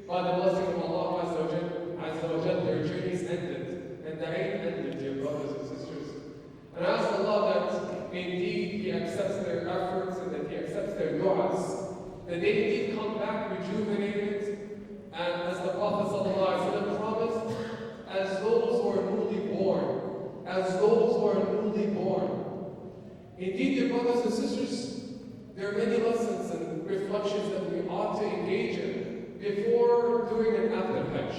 By the blessing of Allah Azza wa Jal, their journeys ended. indeed He accepts their efforts and that He accepts their du'as, that they indeed come back rejuvenated, and as the Prophet ﷺ promised, as those who are newly born, as those who are newly born. Indeed, dear brothers and sisters, there are many lessons and reflections that we ought to engage in before, during, and after Hajj.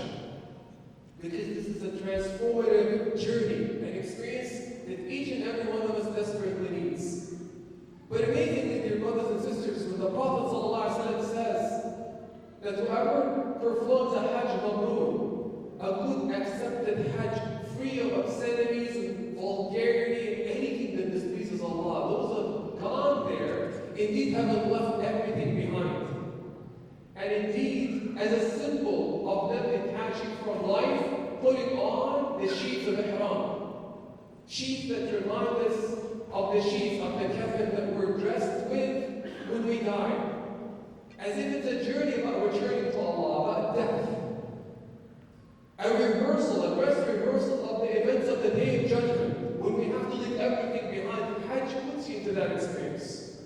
Because this is a transformative journey, an experience that each and every one of us desperately needs. But amazingly, dear brothers and sisters, when the Prophet ﷺ says that whoever performs a Hajj Mabrur, a good accepted Hajj, free of obscenities and vulgarity and anything that displeases Allah, those who have gone there, indeed haven't left everything behind. And indeed, as a symbol of them detaching from life, putting on the sheets of Ihram. Sheets that remind us of the sheets of the kafan that we're dressed with when we die. As if it's a journey about returning to Allah, about death. A rehearsal, a dress rehearsal of the events of the Day of Judgment, when we have to leave everything behind. Hajj puts you into that experience.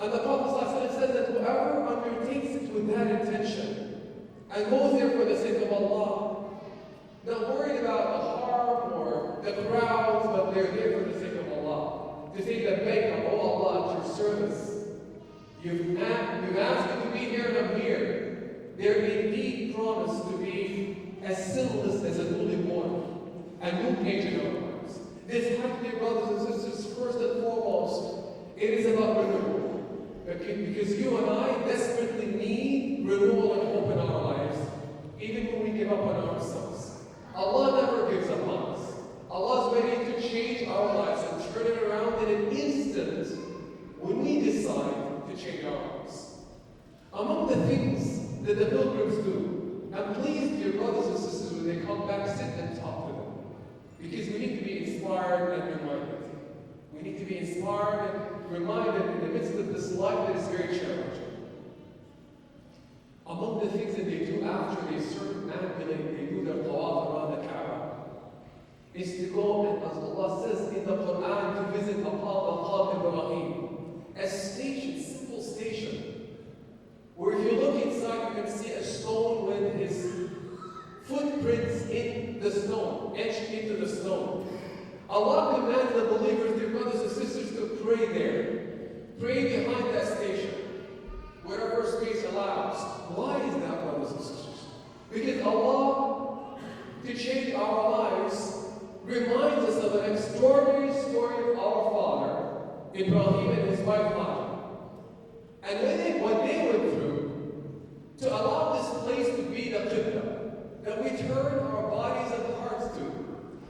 And the Prophet ﷺ says that whoever undertakes it with that intention and goes there for the sake of Allah, not worried about the harm or the crowds, but they're there for the sake of Allah. To say that, "Beg, oh Allah, at your service. You've asked me to be here and I'm here." They're indeed promised to be as sinless as a newly born, a new page in our lives. This Hajj, dear brothers and sisters, first and foremost, it is about renewal. Because you and I desperately need renewal and hope in our lives, even when we give up on ourselves. Allah never gives up on us. Allah is ready to change our lives and turn it around in an instant when we decide to change our lives. Among the things that the pilgrims do, and please, dear brothers and sisters, when they come back, sit and talk to them. Because we need to be inspired and reminded. We need to be inspired and reminded in the midst of this life that is very challenging. Among the things that they do after they circumambulate, they do their tawaf around the Kaaba, is to go, and as Allah says in the Quran, to visit Maqam Ibrahim, a station, simple station, where if you look inside, you can see a stone with his footprints in the stone, etched into the stone. Allah commands the believers, their brothers and sisters, to pray there. Pray behind that station, wherever space allows. Why is that, brothers and sisters? Because Allah, to change our lives, reminds us of an extraordinary story of our father, Ibrahim, and his wife Hajar. And what they went through, to allow this place to be the Qibla, that we turn our bodies and hearts to.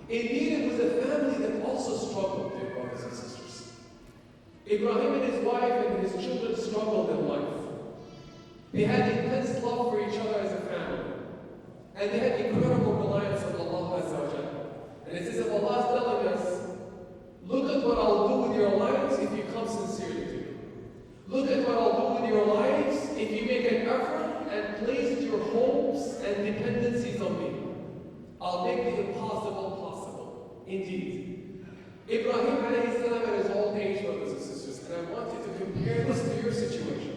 Indeed, it was a family that also struggled, dear brothers and sisters. Ibrahim and his wife and his children struggled in life. They had intense love for each other as a family. And they had incredible reliance on Allah Azza wa Jalla. And it says that Allah is telling us, look at what I'll do with your lives if you come sincerely to me. Look at what I'll do with your lives if you make an effort and place your hopes and dependencies on me. I'll make the impossible possible. Indeed. Ibrahim alayhi salam at his old age, brothers and sisters, and I want you to compare this to your situation.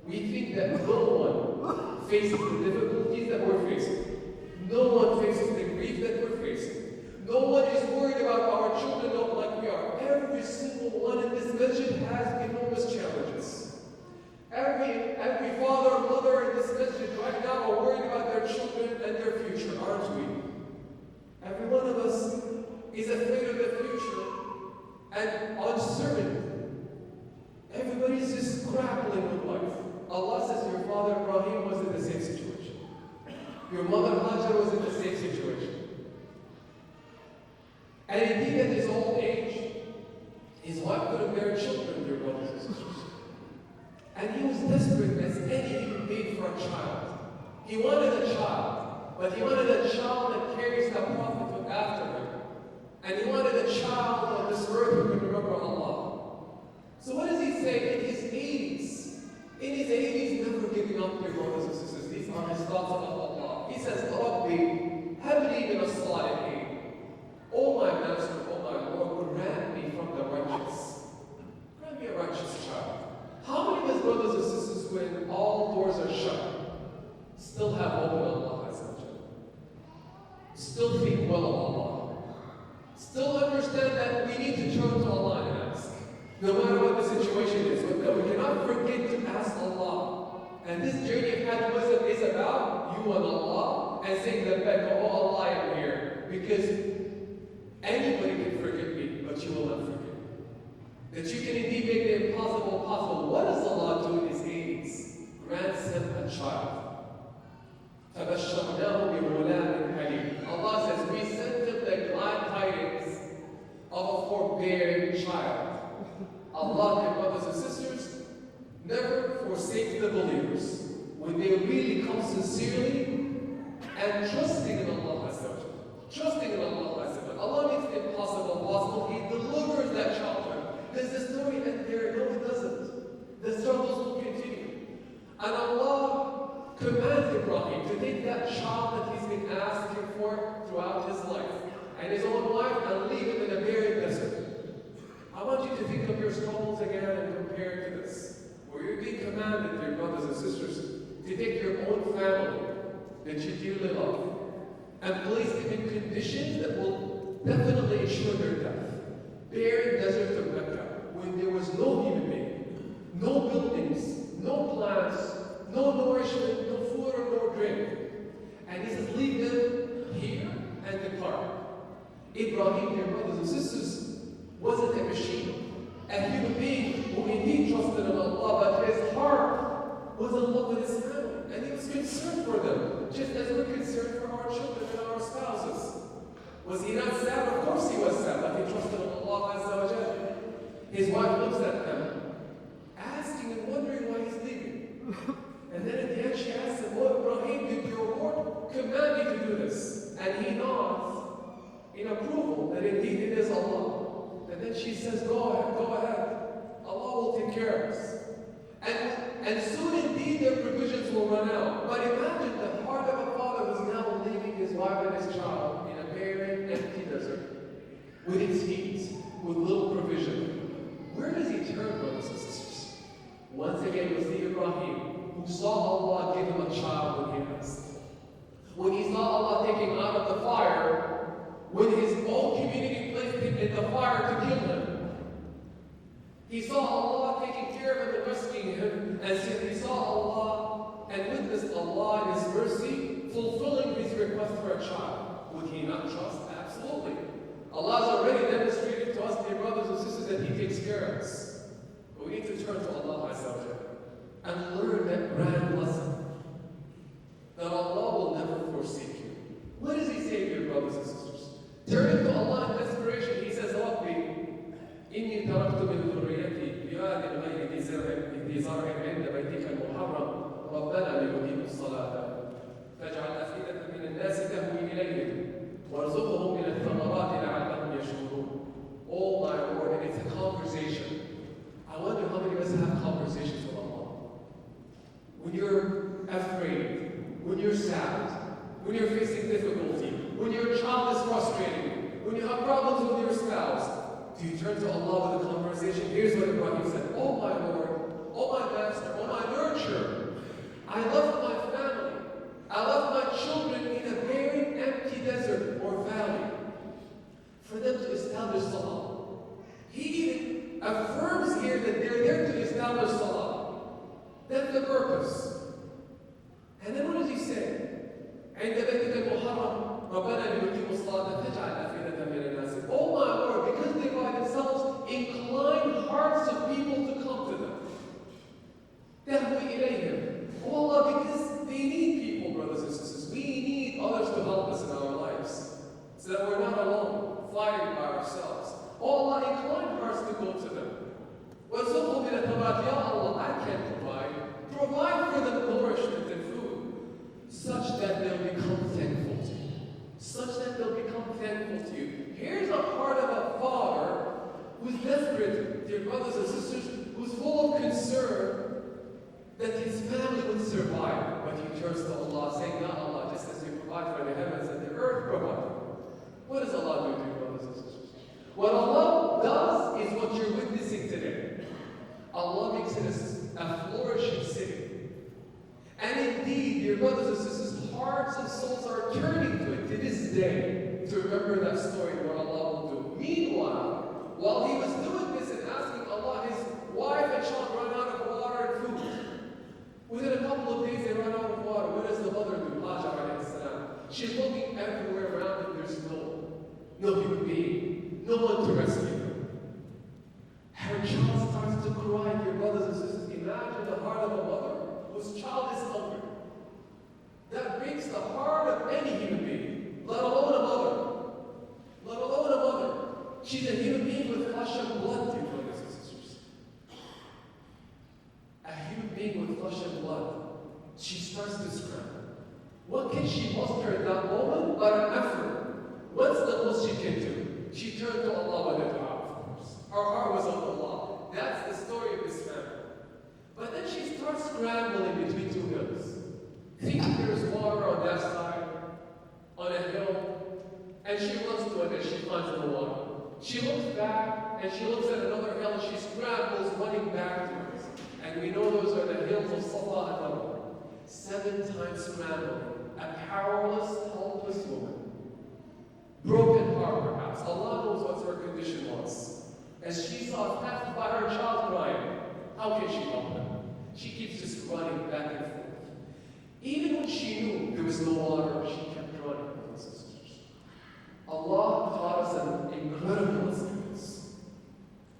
We think that no one faces the difficulties that we're facing. No one faces the grief that we're facing. No one is worried about our children not like we are. Every single one in this masjid has enormous challenges. Every father or mother in this masjid right now are worried about their children and their future, aren't we? Every one of us is afraid of the future and uncertain. Everybody's just grappling with life. Allah says your father Ibrahim was in the same situation. Your mother Hajar was in the same situation. And indeed, at his old age, his wife couldn't bear children, dear brothers and sisters. And he was desperate as any human being for a child. He wanted a child, but he wanted a child that carries the Prophet after him. And he wanted a child on this earth who could remember Allah. So what does he say in his 80s? In his 80s, never giving up, dear brothers and sisters. These are his thoughts about Allah. He says, Rabbi, habli min as-salihin. Oh my Master, oh my Lord, grant me from the righteous. still think well of Allah. Still understand that we need to turn to Allah and ask. No matter what the situation is, that we cannot forget to ask Allah. And this journey of Hajj wisdom is about you and Allah and saying that, oh Allah, I'm here. Because anybody can forgive me, but you will not forgive me. That you can indeed make the impossible possible. What does Allah do in His aids? Grants him a child. فَبَشَّرْنَاهُ بِغُلَامٍ حَلِيمٍ. Allah says, we sent him the glad tidings of a forbearing child. Allah, dear brothers and sisters, never forsakes the believers when they really come sincerely and trusting in Allah Azza wa Jalla. Trusting in Allah Azza wa Jalla. Allah makes the impossible possible. He delivers that child to him. Does the story end there? No, it doesn't. The struggles will continue. And Allah commands Ibrahim to take that child that he's been asking for throughout his life and his own wife and leave him in a barren desert. I want you to think of your struggles again and compare it to this. Where you're being commanded, dear brothers and sisters, to take your own family that you dearly love and place them in conditions that will definitely ensure their death. Barren desert of Mecca, when there was no human being, no buildings, no plants, no nourishment, no food or no drink. And He says, leave them here and depart. Ibrahim, dear brothers and sisters, wasn't a machine, a human being who indeed trusted in Allah, but his heart was in love with his family, and he was concerned for them, just as we're concerned for our children and our spouses. Was he not sad? Of course he was sad, but he trusted in Allah Azza wa Jalla. His wife looks at him, asking and wondering why he's leaving. And then at the end she asks him, oh Ibrahim, did your Lord command me to do this? And he nods in approval that indeed it is Allah. And then she says, go ahead. Allah will take care of us. And soon indeed their provisions will run out. But imagine the heart of a father who's now leaving his wife and his child in a barren, empty desert, with its heat, with little provision. Where does he turn, brothers and sisters? Once again, we see Ibrahim, who saw Allah give him a child when he asked. When he saw Allah taking him out of the fire, when his own community placed him in the fire to kill him. He saw Allah taking care of him and rescuing him, and he saw Allah and witnessed Allah in His mercy fulfilling his request for a child. Would he not trust? Absolutely. Allah has already demonstrated to us, dear brothers and sisters, that He takes care of us. But we need to turn to Allah Azza wa Jalla and learn that grand lesson that Allah will never forsake you. What does He say, dear brothers and sisters? Turning to Allah in desperation, He says, Rabbi, إني تركت من ذريتي بواد غير ذي زرع عند بيتك المحرم ربنا ليقيموا الصلاة فاجعل أفئدة من الناس تهوي إليهم وارزقهم من الثمرات لعلهم يشكرون. Oh my Lord, and it's a conversation. I wonder how many of us have conversations with Allah. When you're afraid, when you're sad, when you're facing difficulty, when your child is frustrated, when you have problems with your spouse, do you turn to Allah with a conversation? Here's what Ibrahim said, oh my Lord, oh my Master, oh my nurturer, I left my family, I left my children in a barren, empty desert or valley for them to establish Salah. He even affirms here that they're there to establish Salah. That's the purpose. And then what does he say? عند بيتك المحرم ربنا ليقيموا الصلاة فاجعل أفئدة من الناس. Oh my Lord, because they by themselves incline hearts of people to come to them. تهوي إليهم. Oh Allah, because they need people, brothers and sisters. We need others to help us in our lives, so that we're not alone, fighting by ourselves. Oh Allah, incline hearts to go to them. وَارْزُقْهُمْ مِنَ الثَّمَرَاتِ. Ya Allah, I can't provide. Provide for them nourishment and food, such that they'll become thankful to you. Such that they'll become thankful to you. Here's a heart of a father who's desperate, dear brothers and sisters, who's full of concern that his family would survive. But he turns to Allah, saying, Ya Allah, just as you provide for the heavens and the earth, provide. What does Allah do, dear brothers and sisters? What Allah does is what you're witnessing today. Allah makes it a flourishing city. And indeed, dear brothers and sisters, hearts and souls are turning to it. It is his day to remember that story and what Allah will do. Meanwhile, while he was doing this and asking Allah, his wife and child run out of water and food. Within a couple of days, they run out of water. What does the mother do? Hajar alayhi salam. She's looking everywhere around and there's no human being, no one to rescue her. Her child starts to cry, dear brothers and sisters. Imagine the heart of a mother whose child is hungry. That breaks the heart of any human being, let alone a mother. Let alone a mother. She's a human being with flesh and blood, dear brothers and sisters. A human being with flesh and blood. She starts to scramble. What can she muster at that moment but an effort? What's the most she can do? She turned to Allah with a dua, of course. Her heart was on Allah. That's the story of this family. But then she starts scrambling between two hills. Thinking there's water on that side, on a hill, and she runs to it and she finds no water. She looks back and she looks at another hill and she scrambles running back to it. And we know those are the hills of Safa and Marwa. 7 times scrambling. A powerless, helpless woman. Broken heart perhaps. Allah knows what her condition was. As she saw passed by her child crying, how can she help him? She keeps just running back and forth. Even when she knew there was no water, she kept running, brothers and sisters. Allah taught us an incredible lesson.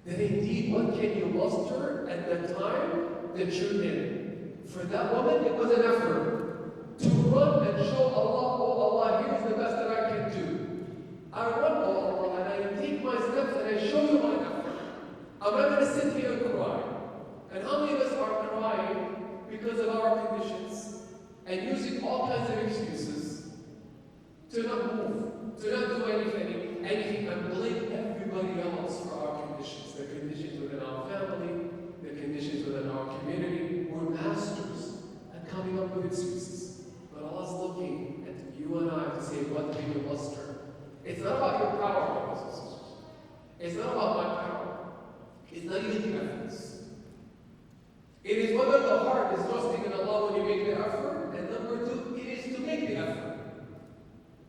That indeed, what can you muster at the time that you're in? For that woman, it was an effort to run and show Allah, oh Allah, here's the best that I can do. I run, oh Allah, and I take my steps and I show you my effort. I'm not going to sit here and cry. And how many of us are crying because of our conditions and using all kinds of excuses to not move, to not do anything and blame everybody else for our conditions, the conditions within our family, the conditions within our community. We're masters at coming up with excuses. But Allah's looking at you and I to say, what can you muster? It's not about your power, brothers and sisters. It's not about my power. It's not even the efforts. It is whether the heart is trusting in Allah when you make the effort, and number 2, it is to make the effort.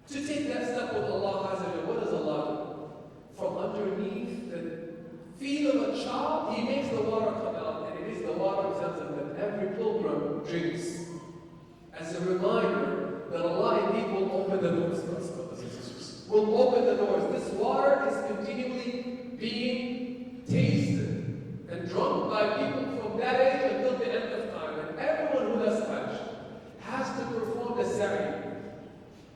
To take that step with Allah Azza wa. What does Allah do? From underneath the feet of a child, He makes the water come out, and it is the water of Zamzam that every pilgrim drinks. As a reminder that Allah indeed will open the doors for us, brothers and sisters. Will open the doors. This water is continually being tasted and drunk by people from that age until the end of time. And everyone who does Hajj has to perform the sa'i,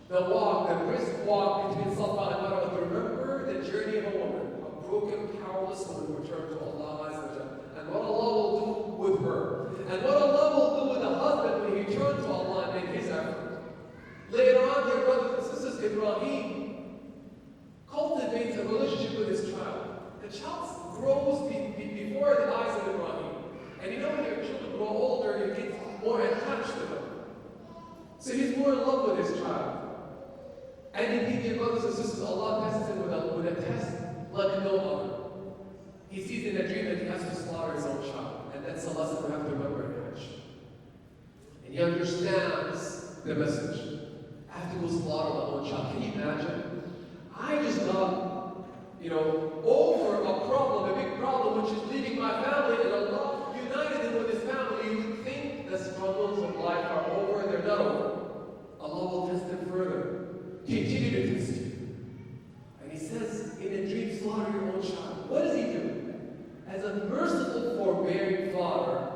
the walk, the brisk walk between Safa and Marwa to remember the journey of a woman, a broken, powerless woman who returned to Allah Azza wa Jalla, and what Allah will do with her, and what Allah will do with the husband when he turns to Allah and make his effort. Later on, dear brothers and sisters, Ibrahim cultivates a relationship with his child. The child grows before the eyes of Ibrahim. And you know when your children grow older, you get more attached to them. So he's more in love with his child. And indeed, dear brothers and sisters, Allah tests him with a test like no other. He sees in a dream that he has to slaughter his own child. And that's a lesson we have to remember in Hajj. And he understands the message. I have to go slaughter my own child. Can you imagine? I just got over a problem, a big problem, which is leaving my family, and Allah united him with his family. You would think the struggles of life are over, they're not over. Allah will test him further. Continue to test you. And He says, in a dream, slaughter your own child. What does He do? As a merciful, forbearing father,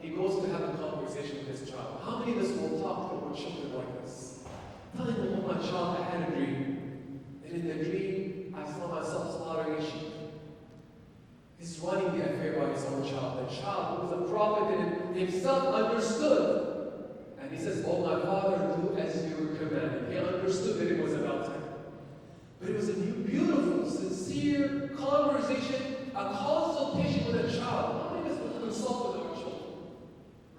He goes to have a conversation with his child. How many of us will talk to our children like this? Telling them, oh my child, I had a dream. And in the dream, I saw myself slaughtering a sheep. He's running the affair by his own child. The child who was a prophet and himself understood. And he says, oh my father, do as you were commanded. He understood that it was about time. But it was a beautiful, sincere conversation, a consultation with a child. How many of us would consult with our children?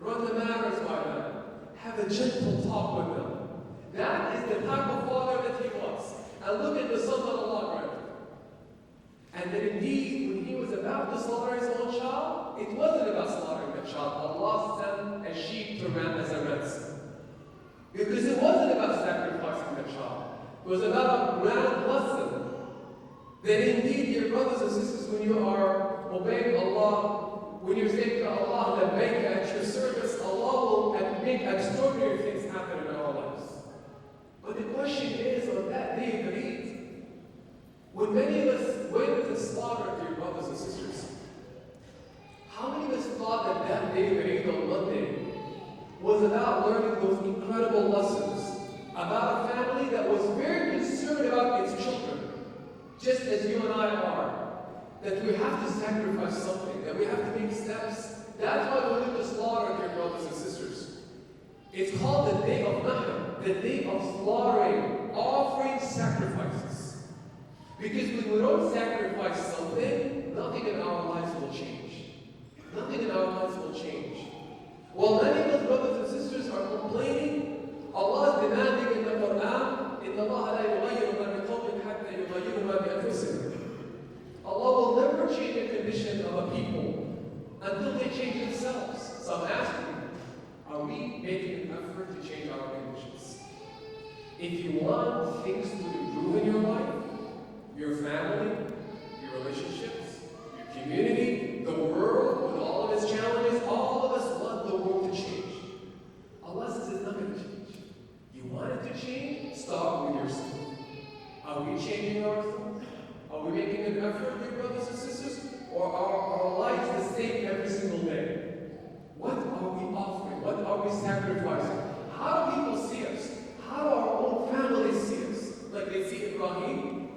Run the matters by them. Have a gentle talk with them. That is the type of father that he was. And look at the son that Allah granted. And then indeed, when he was about to slaughter his own child, it wasn't about slaughtering the child. Allah sent a sheep to ram as a ransom. Because it wasn't about sacrificing the child. It was about a grand lesson that indeed, dear brothers and sisters, when you are obeying Allah, when you're saying to Allah, labbaik at your service, Allah will make extraordinary things happen in our lives. But the question is, on that day of Eid, when many of us went to slaughter, dear brothers and sisters, how many of us thought that that day of Eid on Monday was about learning those incredible lessons about a family that was very concerned about its children, just as you and I are, that we have to sacrifice something, that we have to make steps. That's why we went to slaughter, dear brothers and sisters. It's called the day of Nahr, the day of slaughtering, offering sacrifices. Because when we don't sacrifice something, nothing in our lives will change. Nothing in our lives will change. While many of us, brothers and sisters, are complaining, Allah is demanding in the Quran, إِنَّ اللَّهَ لَا يُغَيِّرُ مَا بِقَوْمٍ حَتَّى يُغَيِّرُوا مَا بِأَنفُسِهِمْ. Allah will never change the condition of a people until they change themselves. So I'm asking, are we making an effort to change our conditions? If you want things to improve in your life, your family, your relationships, your community, the world, with all of its challenges, all of us want the world to change. Allah says it's not going to change. You want it to change? Start with yourself. Are we changing ourselves? Are we making an effort, dear brothers and sisters? Or are our lives the same every single day? What are we offering? What are we sacrificing? How do people see us? How do our own families see us? Like they see Ibrahim?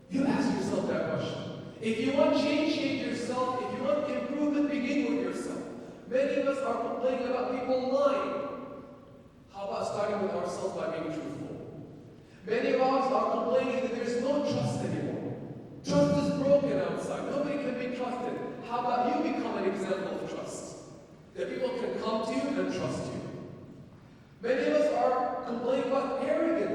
You ask yourself that question. If you want change, change yourself. If you want improvement, begin with yourself. Many of us are complaining about people lying. How about starting with ourselves by being truthful? Many of us are complaining that there's no trust anymore. Trust is broken outside. Nobody can be trusted. How about you become an example of trust? That people can come to you and trust you. Many of us are complaining about areas